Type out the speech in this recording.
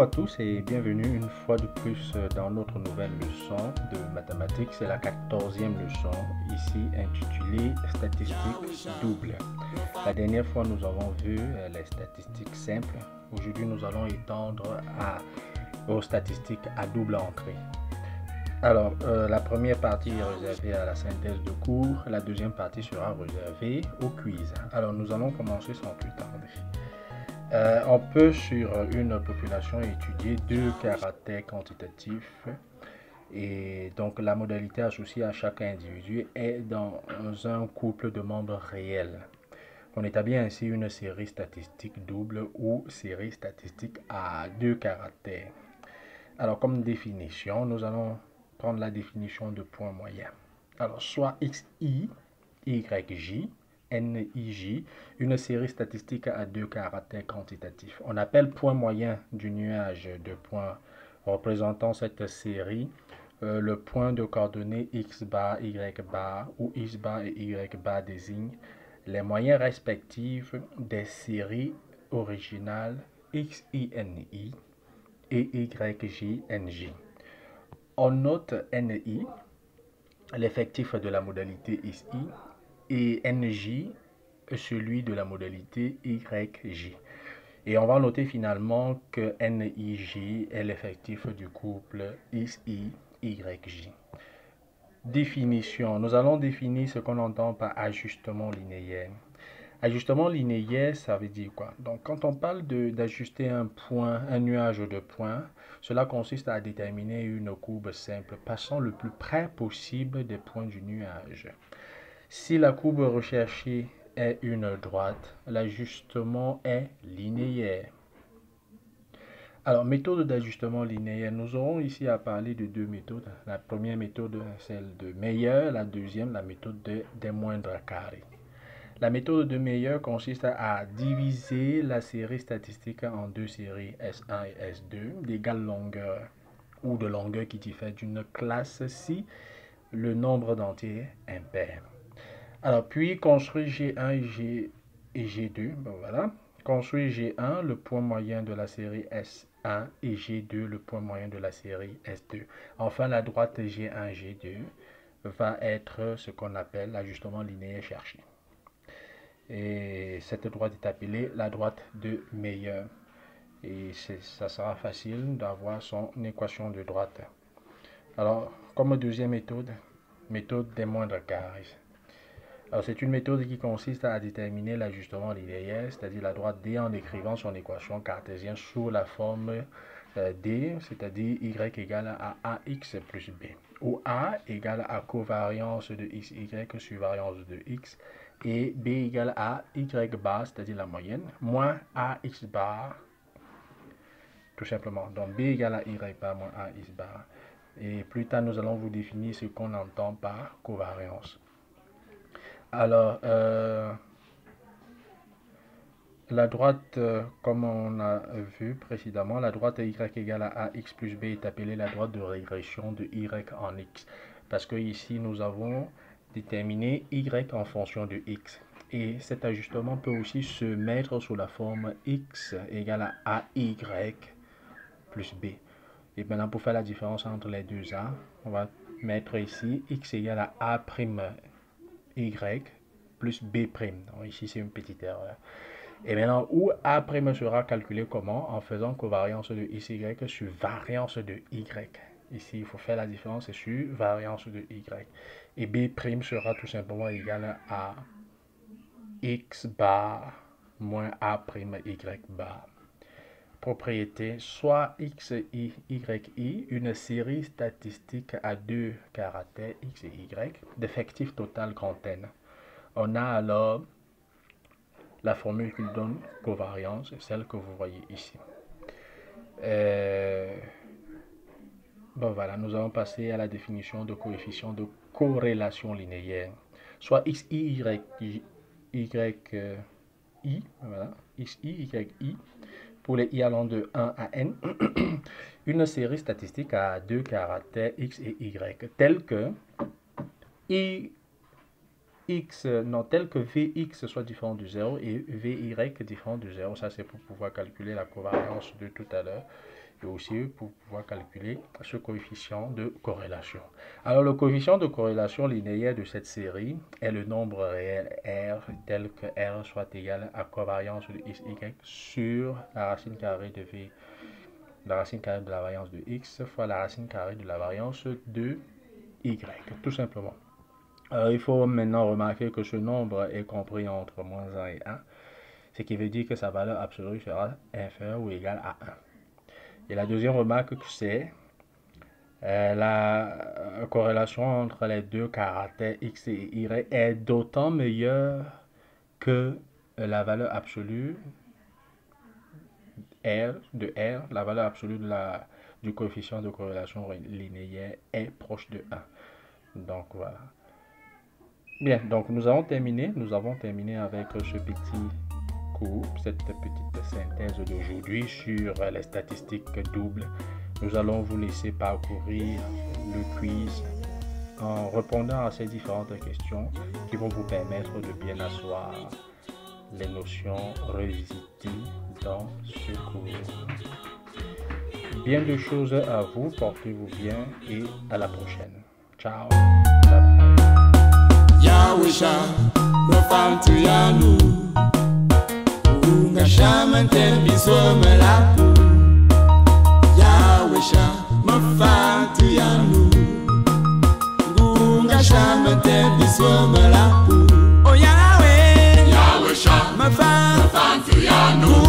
à tous et bienvenue une fois de plus dans notre nouvelle leçon de mathématiques. C'est la 14e leçon, ici intitulée statistiques doubles. La dernière fois, nous avons vu les statistiques simples. Aujourd'hui, nous allons étendre aux statistiques à double entrée. Alors, la première partie est réservée à la synthèse de cours, la deuxième partie sera réservée au quiz. Alors, nous allons commencer sans plus tarder. On peut sur une population étudier deux caractères quantitatifs et donc la modalité associée à chaque individu est dans un couple de membres réels. On établit ainsi une série statistique double ou série statistique à deux caractères. Alors comme définition, nous allons prendre la définition de point moyen. Alors soit xi, yj, NIJ, une série statistique à deux caractères quantitatifs. On appelle point moyen du nuage de points représentant cette série le point de coordonnées x bar, y bar, où x bar et y bar désignent les moyens respectifs des séries originales xini et yjnj. On note ni, l'effectif de la modalité xi, et NJ, celui de la modalité YJ. Et on va noter finalement que NIJ est l'effectif du couple XI-YJ. Définition. Nous allons définir ce qu'on entend par ajustement linéaire. Ajustement linéaire, ça veut dire quoi? Donc, quand on parle d'ajuster un point, un nuage de points, cela consiste à déterminer une courbe simple passant le plus près possible des points du nuage. Si la courbe recherchée est une droite, l'ajustement est linéaire. Alors, méthode d'ajustement linéaire, nous aurons ici à parler de deux méthodes. La première méthode, celle de Meyer, la deuxième, la méthode des moindres carrés. La méthode de Meyer consiste à diviser la série statistique en deux séries S1 et S2 d'égale longueur ou de longueur qui diffèrent d'une classe si le nombre d'entiers est impair. Alors, puis construire G1 et G2, bon, voilà. Construire G1, le point moyen de la série S1, et G2, le point moyen de la série S2. Enfin, la droite G1, G2 va être ce qu'on appelle l'ajustement linéaire cherché. Et cette droite est appelée la droite de Meyer. Et ça sera facile d'avoir son équation de droite. Alors, comme deuxième méthode des moindres carrés. Alors, c'est une méthode qui consiste à déterminer l'ajustement linéaire, c'est-à-dire la droite D en écrivant son équation cartésienne sous la forme D, c'est-à-dire Y égale à AX plus B, où A égale à covariance de XY sur variance de X, et B égale à Y bar, c'est-à-dire la moyenne, moins AX bar, tout simplement. Donc, B égale à Y bar moins AX bar. Et plus tard, nous allons vous définir ce qu'on entend par covariance. Alors, la droite, comme on a vu précédemment, la droite y égale à ax plus b est appelée la droite de régression de y en x. Parce que ici, nous avons déterminé y en fonction de x. Et cet ajustement peut aussi se mettre sous la forme x égale à ay plus b. Et maintenant, pour faire la différence entre les deux a, on va mettre ici x égale à a prime y plus b'. Donc ici, c'est une petite erreur. Et maintenant, où a' sera calculé comment? En faisant covariance de xy sur variance de y. Ici, il faut faire la différence sur variance de y. Et b' sera tout simplement égal à x bar moins a' y bar. Propriété, soit xi, yi, une série statistique à deux caractères x et y, d'effectif total grand N. On a alors la formule qui donne covariance, celle que vous voyez ici. Bon voilà, nous allons passer à la définition de coefficient de corrélation linéaire. Soit xi, yi, voilà, xi, yi, pour les i allant de 1 à n, une série statistique à deux caractères x et y, telle que tel que Vx soit différent de 0 et Vy différent de 0. Ça, c'est pour pouvoir calculer la covariance de tout à l'heure. et aussi pour pouvoir calculer ce coefficient de corrélation. Alors le coefficient de corrélation linéaire de cette série est le nombre réel R tel que R soit égal à covariance de x, y sur la racine carrée de V, la racine carrée de la variance de x fois la racine carrée de la variance de y, tout simplement. Alors il faut maintenant remarquer que ce nombre est compris entre moins 1 et 1, ce qui veut dire que sa valeur absolue sera inférieure ou égale à 1. Et la deuxième remarque, c'est la corrélation entre les deux caractères x et y est d'autant meilleure que la valeur absolue R, la valeur absolue du coefficient de corrélation linéaire est proche de 1. Donc voilà. Bien, donc nous avons terminé avec ce petit cours, cette petite synthèse d'aujourd'hui sur les statistiques doubles. Nous allons vous laisser parcourir le quiz en répondant à ces différentes questions qui vont vous permettre de bien asseoir les notions revisitées dans ce cours. Bien de choses à vous, portez-vous bien et à la prochaine. Ciao. Yawisha mafaltu yanu ungashamante bisomelaku Yawisha mafaltu yanu ungashamante bisomelaku Oh Yahweh Yawisha mafaltu yanu